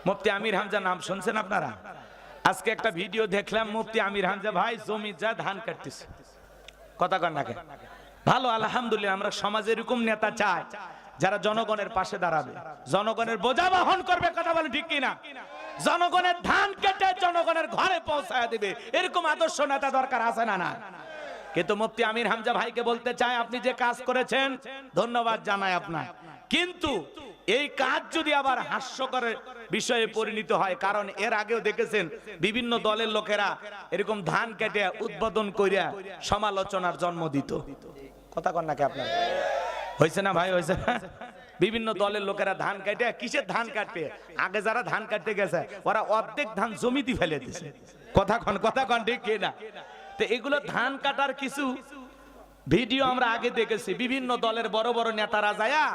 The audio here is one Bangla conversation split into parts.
মুফতি আমির হামজা নাম শুনছেন আপনারা? আজকে একটা ভিডিও দেখলাম, মুফতি আমির হামজা ভাই জমি যা ধান কাটতেছে। কথা কন নাকি? ভালো, আলহামদুলিল্লাহ। আমরা সমাজে এরকম নেতা চাই যারা জনগণের পাশে দাঁড়াবে, জনগণের বোঝা বহন করবে। কথা বলে ঠিক কিনা? জনগণের ধান কেটে জনগণের ঘরে পৌঁছায় দিবে, এরকম আদর্শ নেতা দরকার আছে না? না। কিন্তু মুফতি আমির হামজা ভাইকে বলতে চাই, আপনি যে কাজ করেছেন ধন্যবাদ জানাই আপনার, কিন্তু এই কাজ যদি আবার হাস্যকরের বিষয়ে পরিণত হয়, কারণ এর আগেও দেখেছেন বিভিন্ন দলের লোকেরা এরকম ধান কেটে উদ্বোধন কইরা সমালোচনার জন্ম দিত। কথা কন নাকি আপনার? হয়েছে না ভাই? হয়েছে না? বিভিন্ন দলের লোকেরা ধান কাটে, কিসের ধান কাটবে? আগে যারা ধান কাটতে গেছে ওরা অর্ধেক ধান জমিতে ফেলে দিছে। কথা কন ঠিক কিনা? তো এগুলো ধান কাটার কিছু ভিডিও আমরা আগে দেখেছি, বিভিন্ন দলের বড় বড় নেতারা যায়া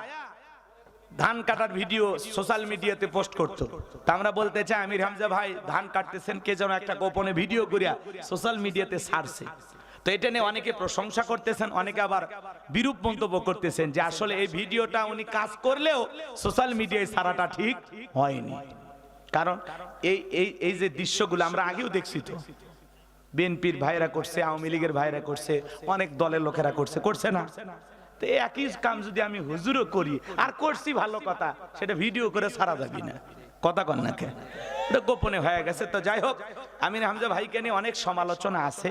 ধান কাটার ভিডিও সোশ্যাল মিডিয়াতে পোস্ট করতো। তা আমরা বলতে চাই, আমির হামজা ভাই ধান কাটতেছেন, কে যেন একটা গোপনে ভিডিও করিয়া সোশ্যাল মিডিয়াতে ছাড়ছে। তো এটা নিয়ে অনেকে প্রশংসা করতেছেন, অনেকে আবার বিরূপ মন্তব্য করতেছেন যে আসলে এই ভিডিওটা উনি কাজ করলেও সোশ্যাল মিডিয়ায় ছাড়াটা ঠিক হয়নি। কারণ এই যে দৃশ্যগুলো আমরা আগেও দেখছি, তো বিএনপির ভাইরা করছে, আওয়ামী লীগের ভাইরা করছে, অনেক দলের লোকেরা করছে না? তো একই কাম যদি আমি হুজুরও করি আর করছি ভালো কথা, সেটা ভিডিও করে ছাড়া যাবে না। কথা কন না কেন? এটা গোপনে হয়ে গেছে। তো যাই হোক, আমির হামজা ভাইকে নিয়ে অনেক সমালোচনা আছে,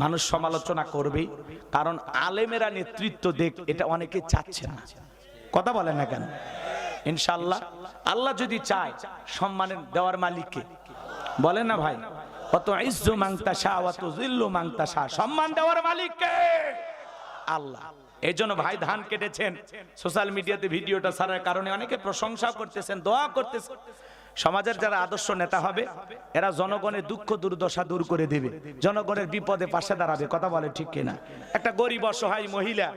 মানুষ সমালোচনা করবেই, কারণ আলেমেরা নেতৃত্ব দেখ এটা অনেকে চাচ্ছে না। কথা বলেন না কেন? ইনশাআল্লাহ আল্লাহ যদি চায়, সম্মানের দেওয়ার মালিককে বলেন না ভাই? অত ইজ্জু মাংতাশা ওয়া তুযিল্লু মাংতাশা, সম্মান দেওয়ার মালিককে আল্লাহ। এই জন্য ভাই ধান কেটেছেন, সোশ্যাল মিডিয়াতে ভিডিওটা ছাড়ার কারণে অনেকে প্রশংসা করতেছেন, দোয়া করতেছেন। সমাজের যারা আদর্শ নেতা হবে এরা জনগণের দুঃখ দুর্দশা দূর করে দেবে, জনগণের বিপদে পাশে দাঁড়াবে। কথা বলে ঠিক কিনা? একটা গরিব অসহায় মহিলা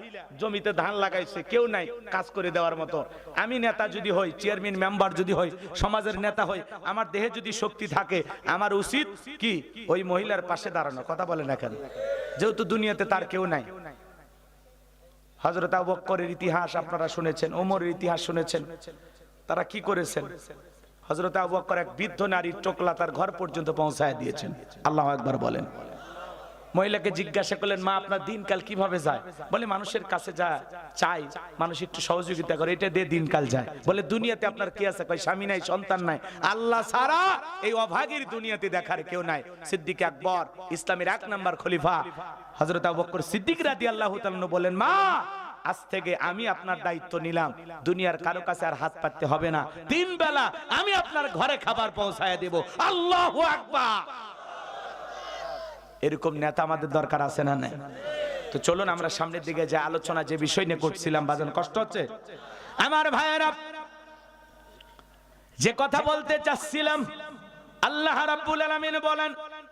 জমিতে ধান লাগাইছে, কেউ নাই কাজ করে দেওয়ার মতো। আমি নেতা যদি হই, চেয়ারম্যান মেম্বার যদি হই, সমাজের নেতা হই, আমার দেহে যদি শক্তি থাকে, আমার উচিত কি ওই মহিলার পাশে দাঁড়ানো। কথা বলে না কেন? যেহেতু দুনিয়াতে তার কেউ নাই। হযরত আবু বকরের ইতিহাস আপনারা শুনেছেন, ওমরের ইতিহাস শুনেছেন, তারা কি করেছেন? হযরত আবু বকর এক বৃদ্ধ নারীর টোকলা তার ঘর পর্যন্ত পৌঁছায় দিয়েছেন। আল্লাহু আকবার বলেন। মহিলাকে জিজ্ঞাসা করলেন, মা আপনার দিনকাল কিভাবে যায়? বলে মানুষের কাছে যা চাই, মানুষ একটু সহযোগিতা করে, এটা দিয়ে দিনকাল যায়। বলে দুনিয়াতে আপনার কি আছে? কয় স্বামী নাই, সন্তান নাই, আল্লাহ ছাড়া এই অভাগীর দুনিয়াতে দেখার কেউ নাই। সিদ্দিক আকবর, ইসলামের 1 নাম্বার খলিফা হযরত আবু বকর সিদ্দিক রাদিয়াল্লাহু তাআলা বলেন, মা আজ থেকে আমি আপনার দায়িত্ব নিলাম, দুনিয়ার কারো কাছে আর হাত পাততে হবে না, 3 বেলা আমি আপনার ঘরে খাবার পৌঁছায় দেব। আল্লাহু আকবার। এরকম নেতা আমাদের দরকার আছে না? নাই? তো চলুন আমরা সামনের দিকে যে আলোচনা যে বিষয় নিয়ে করছিলাম, বাজান কষ্ট হচ্ছে আমার ভাইয়েরা, যে কথা বলতে চাচ্ছিলাম, আল্লাহ রাব্বুল আলামিন বলেন,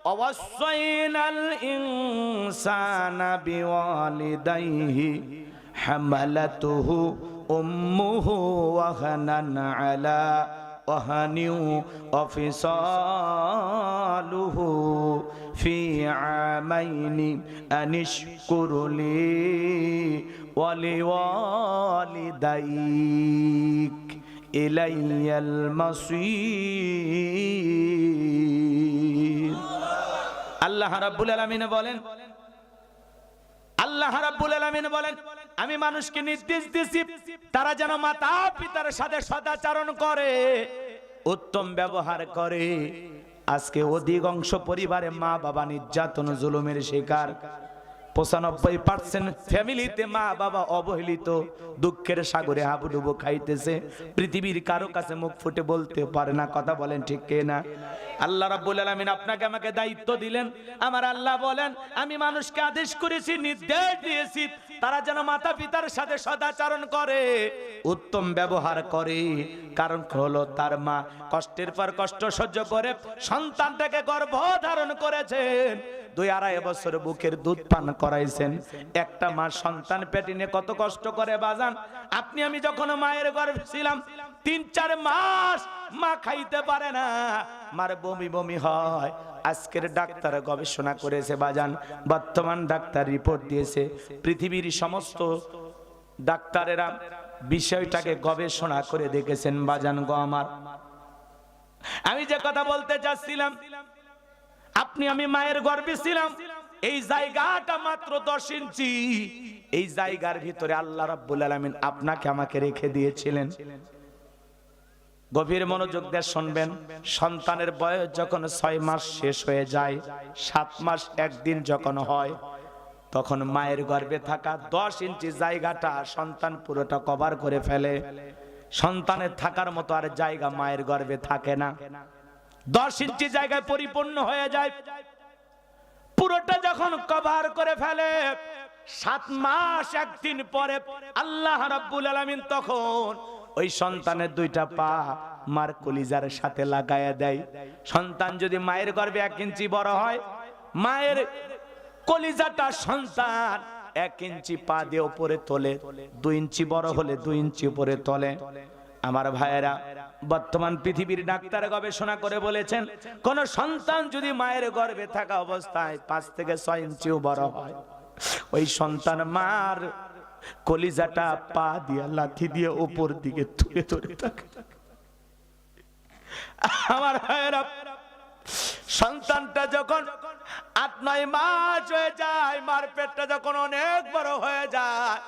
ওয়াসাইনাল ইনসানা বিওয়ালিদাইহি হামালাতুহু উম্মুহু ওয়াহানান আলা ওয়াহানিউ ওয়াফিসালুহু ফি আমাইনি আনিশকুরলি ওয়ালিওয়ালিদাইক ইলাইয়াল মাসীর। আল্লাহ রাব্বুল আলামিন বলেন, আল্লাহ রাব্বুল আলামিন বলেন, আমি মানুষকে নির্দেশ দিয়েছি তারা যেন মাতা পিতার সাথে সদাচরণ করে, উত্তম ব্যবহার করে। আজকে অধিকাংশ পরিবারে মা বাবা নির্যাতন জুলুমের শিকার, 95% ফ্যামিলিতে মা বাবা অবহেলিত, দুঃখের সাগরে হাবুডুবু খাইতেছে, পৃথিবীর কারো কাছে মুখ ফুটে বলতে পারে না। কথা বলেন ঠিক কিনা? আল্লাহ রাব্বুল আলামিন আপনাকে আমাকে দায়িত্ব দিলেন। আমার আল্লাহ বলেন, আমি মানুষকে আদেশ করেছি, নির্দেশ দিয়েছি তারা যেন মাতা পিতার সাথে সদাচরণ করে, উত্তম ব্যবহার করে। কারণ হলো তার মা কষ্টের পর কষ্ট সহ্য করে সন্তানটাকে গর্ভধারণ করেছেন, 2-2.5 বছর বুকের দুধ পান করাইছেন। একটা মা সন্তান পেটে নিয়ে কত কষ্ট করে বাজান। আপনি আমি যখন মায়ের গর্ভে ছিলাম 3-4 মাস মা খাইতে পারে না, মার বমি বমি হয়। আজকের ডাক্তার গবেষণা করেছে বাজান, বর্তমান ডাক্তার রিপোর্ট দিয়েছে, পৃথিবীর সমস্ত ডাক্তারেরা বিষয়টাকে গবেষণা করে দেখেছেন বাজান গো আমার। আমি যে কথা বলতে চাচ্ছিলাম, আপনি আমি মায়ের গর্ভে ছিলাম, এই জায়গাটা মাত্র 10 ইঞ্চি। এই জায়গার ভিতরে আল্লাহ রাব্বুল আলামিন আপনাকে আমাকে রেখে দিয়েছিলেন। গভীর মনোযোগ দিয়ে শুনবেন। সন্তানের বয়স যখন 6 মাস শেষ হয়ে যায়, 7 মাস 1 দিন যখন হয়, তখন মায়ের গর্ভে থাকা 10 ইঞ্চি জায়গাটা সন্তান পুরোটা কভার করে ফেলে। সন্তানের থাকার মতো আর জায়গা মায়ের গর্ভে থাকে না। 10 ইঞ্চি জায়গায় পরিপূর্ণ হয়ে যায়। পুরোটা যখন কভার করে ফেলে, 7 মাস 1 দিন পরে আল্লাহ রাব্বুল আলামিন তখন ওই সন্তানের 2টা পা মার কলিজার সাথে লাগায়া দেয়। সন্তান যদি মায়ের গর্ভে 1 ইঞ্চি বড় হয়, মায়ের কলিজাটা সন্তান 1 ইঞ্চি পা দিয়ে উপরে তোলে, 2 ইঞ্চি বড় হলে 2 ইঞ্চি উপরে তোলে। আমার ভাইয়েরা, বর্তমান পৃথিবীর ডাক্তার গবেষণা করে বলেছেন, কোন সন্তান যদি মায়ের গর্ভে থাকা অবস্থায় 5 থেকে 6 ইঞ্চিও বড় হয়, ওই সন্তান মার কলিজাটা পা দিয়ে লাথি দিয়ে উপর দিকে তুলে ধরে থাকে। আমার ভাইয়েরা, সন্তানটা যখন 8-9 মাস হয়ে যায়, মার পেটটা যখন অনেক বড় হয়ে যায়,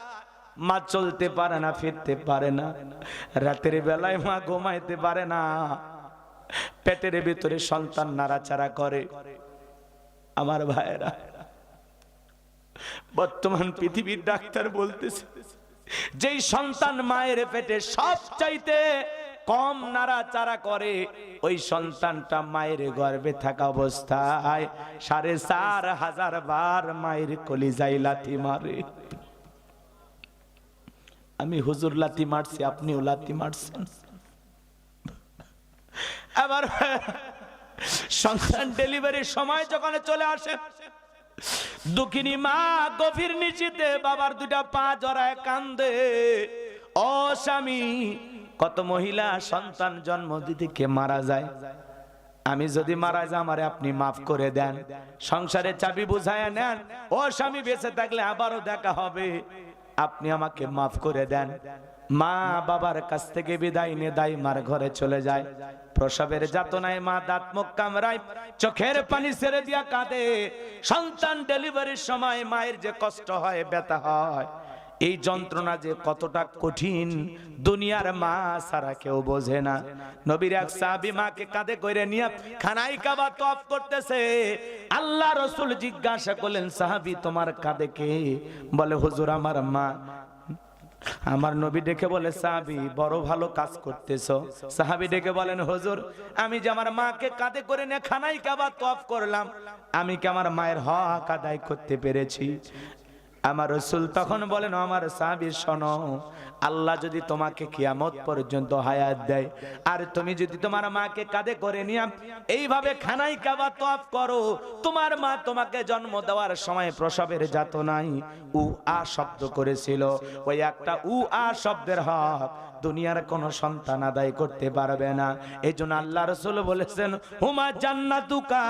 মা চলতে পারে না, ফিরতে পারে না, রাতের বেলায় মা ঘুমাইতে পারে না, পেটের ভিতরে সন্তান নাড়াচাড়া করে। আমার ভাইয়েরা, বর্তমান পৃথিবীর ডাক্তার বলতেছে, যেই সন্তান মায়ের পেটে সবচাইতে কম নাড়াচাড়া করে, ওই সন্তানটা মায়ের গর্ভে থাকা অবস্থায় 4500 বার মায়ের কলিজায় লাথি মারে। আমি হুজুর লাথি মারছি, আপনিও লাথি মারছেন। আবার সন্তান ডেলিভারির সময় যখন চলে আসে, দুঃখিনী মা গভীর নিচিতে বাবার 2টা পা জড়ায় কান্দে। ও স্বামী, কত মহিলা সন্তান জন্ম দিতে কে মারা যায়। আমি যদি মারা যাই, আমারে আপনি মাফ করে দেন, সংসারের চাবি বুঝায়া নেন। ও স্বামী, বেঁচে থাকলে আবারও দেখা হবে, আপনি আমাকে মাফ করে দেন। মা বাবার কাছ থেকে বিদায় নিয়ে দাইমার ঘরে চলে যায়। প্রসবের যাতনায় মা দাঁত মুখ কামড়ায়, চোখের পানি ছেড়ে দিয়া কাঁদে। সন্তান ডেলিভারির সময় মায়ের যে কষ্ট হয়, ব্যথা হয়, এই যন্ত্রণা যে কতটা কঠিন, দুনিয়ার মা সারা কেউ বোঝে না। নবীর এক সাহাবী মাকে কাঁধে করে নিয়ে খানায় কাবা তওয়াফ করতেছে। আল্লাহ রাসূল জিজ্ঞাসা করলেন, সাহাবী তোমার কাঁধে কে? বলে, হুজুর আমার মা। আমার নবী ডেকে বলে, সাহাবী বড় ভালো কাজ করতেছো। সাহাবী ডেকে বলেন, হুজুর আমি যে আমার মাকে কাঁধে করে নিয়ে খানায় কাবা তওয়াফ করলাম, আমি কি আমার মায়ের হক আদায় করতে পেরেছি? আমার রাসূল তখন বলেন, আমার সাহাবী শোনো, আল্লাহ যদি তোমাকে কিয়ামত পর্যন্ত হায়াত দেয়, আর তুমি যদি তোমার মাকে কাঁধে করে নিয়ে এইভাবে খানায় কাবা তওয়াফ করো, তোমার মা তোমাকে জন্ম দেওয়ার সময় প্রসবের যাতনায় আ শব্দ করেছিল, ওই একটা আ শব্দের হক দুনিয়ার কোন সন্তান আদায় করতে পারবে না। এইজন্য আল্লাহ রাসূল বলেছেন, হুমা জান্নাতুকা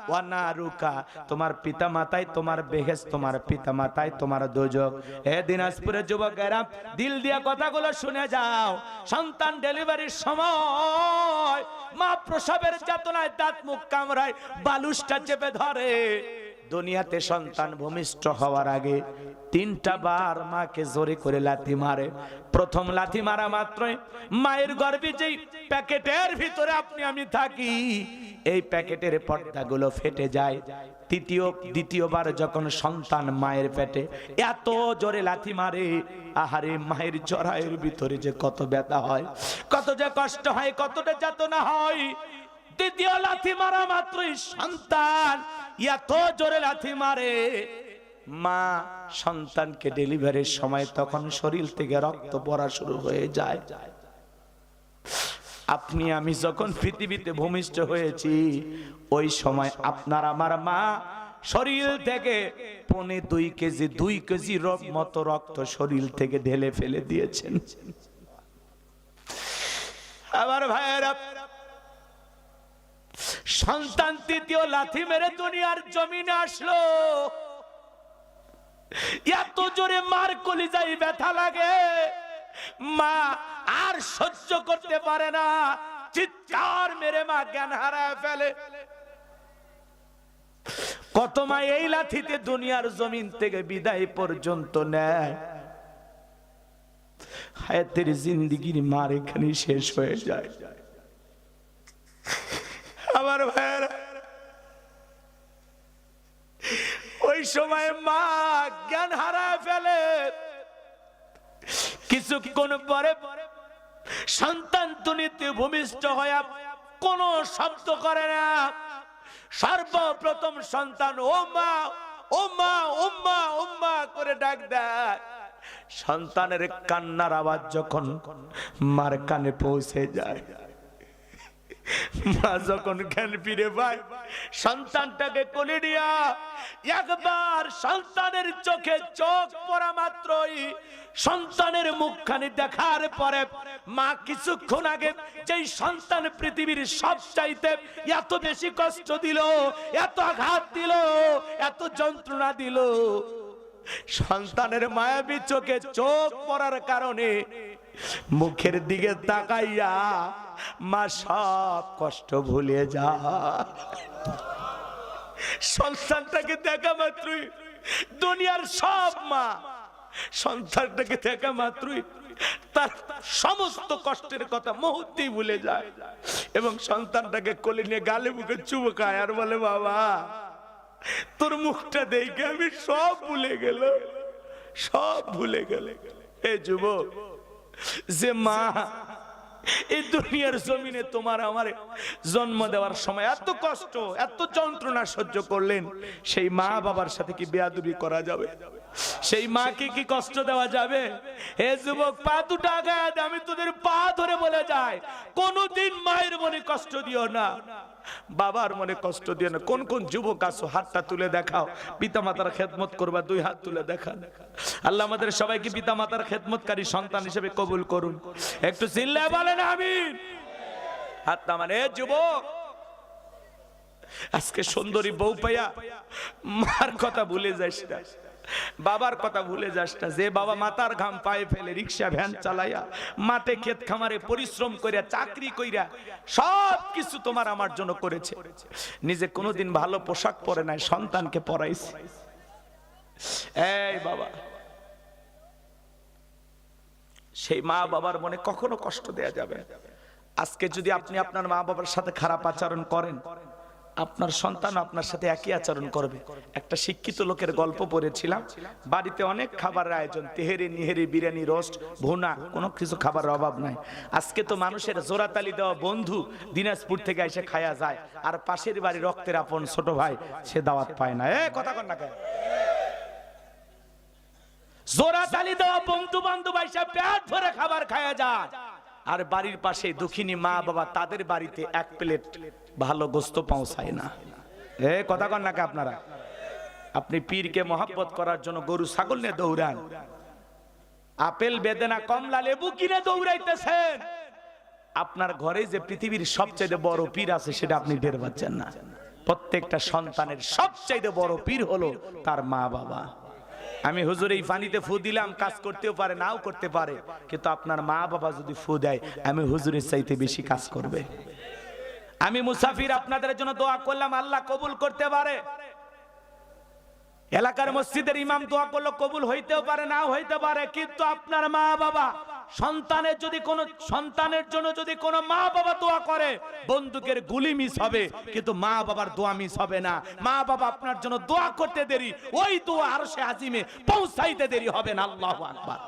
ওয়া নারুকা, তোমার পিতামাতাই তোমার বেহেশত, তোমার পিতামাতাই তোমার দোজখ। হে দিনাজপুরের যুবকেরা, দিল দিয়া কথাগুলো শুনে যাও। সন্তান ডেলিভারির সময় মা প্রসবের যাতনায় দাঁত মুখ কামড়ায়, বালুসটা চেপে ধরে। দুনিয়াতে সন্তান ভূমিষ্ঠ হওয়ার আগে 3টা বার মাকে জোরে করে লাথি মারে। প্রথম লাথি মারা মাত্রই মায়ের গর্ভে যেই প্যাকেটের ভিতরে আপনি আমি থাকি, এই প্যাকেটের পর্দাগুলো ফেটে যায়। দ্বিতীয়বার যখন সন্তান মায়ের পেটে, এত জোরে লাথি মারে, আহারে মায়ের জরায়ুর ভিতরে যে কত ব্যথা হয়, কত যে কষ্ট হয়, কতটা যাতনা হয়। দ্বিতীয় লাথি মারা মাত্রই সন্তান এত জোরে লাথি মারে, মা সন্তানকে ডেলিভারির সময় তখন শরীর থেকে রক্ত পড়া শুরু হয়ে যায়। আপনি আমি যখন পৃথিবীতে ভূমিষ্ঠ হয়েছি, ওই সময় আপনার আমার মা শরীর থেকে 2.5 কেজি মতো রক্ত শরীর থেকে ঢেলে ফেলে দিয়েছেন। আমার ভাইয়েরা, সন্তান তৃতীয় লাথি মেরে দুনিয়ার জমিনে আসলো। এত জোরে মার কলিজায় ব্যথা লাগে, মা আর সহ্য করতে পারে না, চিৎকার চিৎকার মেরে মা জ্ঞান হারায় ফেলে। কত মা এই লাথিতে দুনিয়ার জমিন থেকে বিদায় পর্যন্ত নেয়। হায়াতের জিন্দেগির মার এখানে শেষ হয়ে যায়। আমার ভাইয়েরা, ওই সময় মা জ্ঞান হারায় ফেলে। কিছুক্ষণ পরে সন্তান তুনিতে ভূমিষ্ঠ হয়ে কোন শব্দ করে না। সর্বপ্রথম সন্তান ও মা ও মা ও মা ও মা করে ডাক দেয়। সন্তানের কান্নার আওয়াজ যখন মার কানে পৌঁছে যায়, মা যখন জ্ঞান ফিরে পায়, সন্তানটাকে কোলে নিয়া একবার সন্তানের চোখে চোখ পড়া মাত্রই সন্তানের মুখখানি দেখার পরে মা কিছুক্ষণ আগে যেই সন্তান পৃথিবীর সবচাইতে এত বেশি কষ্ট দিল, এত আঘাত দিল, এত যন্ত্রণা দিল, সন্তানের মায়াবী চোখে চোখ পড়ার কারণে মুখের দিকে তাকাইয়া মা সব কষ্ট ভুলে যায়। সন্তানটাকে দেখা মাত্রই দুনিয়ার সব মা সন্তানটাকে দেখা মাত্রই তার সমস্ত কষ্টের কথা মুহূর্তেই ভুলে যায় এবং সন্তানটাকে কোলে নিয়ে গালে মুখে চুমকায় আর বলে, বাবা তোর মুখটা দেখে আমি সব ভুলে গেল, সব ভুলে গেলে। হে যুবক, যে মা এই দুনিয়ার জমিনে তোমার আমার জন্ম দেওয়ার সময় এত কষ্ট এত যন্ত্রণা সহ্য করলেন, সেই মা বাবার সাথে কি বেয়াদবি করা যাবে? সেই মাকে কি কষ্ট দেওয়া যাবে? হে যুবক, পা দুটো আগায় দে, আমি তোদের পা ধরে বলে যাই, কোনদিন মায়ের মনে কষ্ট দিও না, বাবার মনে কষ্ট দিও না। কোন কোন যুবক আছো হাতটা তুলে দেখাও, পিতা মাতার খেদমত করবা, দুই হাত তুলে দেখা। আল্লাহ আমাদের সবাইকে পিতা মাতার খেদমতকারী সন্তান হিসেবে কবুল করুন। একটু চিল্লায় বলেন আমিন। হাত নামান। এ যুবক, আজকে সুন্দরী বউ পাইয়া মার কথা ভুলে যাস না, বাবার কথা ভুলে যাস না। যে বাবা মাথার ঘাম পায়ে ফেলে রিক্সা ভ্যান চালাইয়া মাঠে ক্ষেত খামারে পরিশ্রম কইরা চাকরি কইরা সব কিছু তোমার আমার জন্য করেছে, নিজে কোনোদিন ভালো পোশাক পরে নাই, সন্তানকে পরাইছে। এই বাবা, সেই মা বাবার মনে কখনো কষ্ট দেয়া যাবে। আজকে যদি আপনি আপনার মা বাবার সাথে খারাপ আচরণ করেন, আপনার সন্তান আপনার সাথে একই আচরণ করবে। একটা শিক্ষিত লোকের গল্প পড়েছিলাম, বাড়িতে অনেক খাবারের আয়োজন, তেহেরি নিহেরি বিরিয়ানি রোস্ট ভুনা, কোনো কিছু খাবারের অভাব নাই। আজকে তো মানুষের জোড়াতালি দেওয়া বন্ধু দিনাজপুর থেকে এসে খায়া যায়, আর পাশের বাড়ি রক্তের আপন ছোট ভাই সে দাওয়াত পায় না। কথা কন না কেন? জোড়াতালি দেওয়া বন্ধু বান্ধব এসে পেট ভরে খাবার খায়া যায়, আর বাড়ির পাশে দুঃখিনী মা বাবা তাদের বাড়িতে এক প্লেট ভালো গোস্ত পৌঁছায় না। কথা কন নাকি আপনারা? আপনি পীরকে মহব্বত করার জন্য গরু ছাগল নিয়ে দৌড়ান, আপেল বেদেনা কমলা লেবু কিনে দৌড়াইতেছেন, আপনার ঘরে যে পৃথিবীর সবচেয়ে বড় পীর আছে সেটা আপনি টের পাচ্ছেন না। প্রত্যেকটা সন্তানের সবচেয়ে বড় পীর হলো তার মা বাবা। আমি হুজুর এই পানিতে ফু দিলাম, কাজ করতেও পারে নাও করতে পারে, কিন্তু আপনার মা বাবা যদি ফু দেয়, আমি হুজুরের চাইতে বেশি কাজ করবে। আমি মুসাফির, আপনাদের জন্য দোয়া করলাম, আল্লাহ কবুল করতে পারে। এলাকার মসজিদের ইমাম দোয়া করলো, কবুল হইতেও পারে নাও হইতে পারে, কিন্তু আপনার মা বাবা সন্তানের জন্য যদি কোনো মা বাবা দোয়া করে, বন্দুকের গুলি মিস হবে কিন্তু মা বাবার দোয়া মিস হবে না। মা বাবা আপনার জন্য দোয়া করতে দেরি, ওই দোয়া আরশে আজিমে পৌঁছাইতে দেরি হবে না। আল্লাহু আকবার।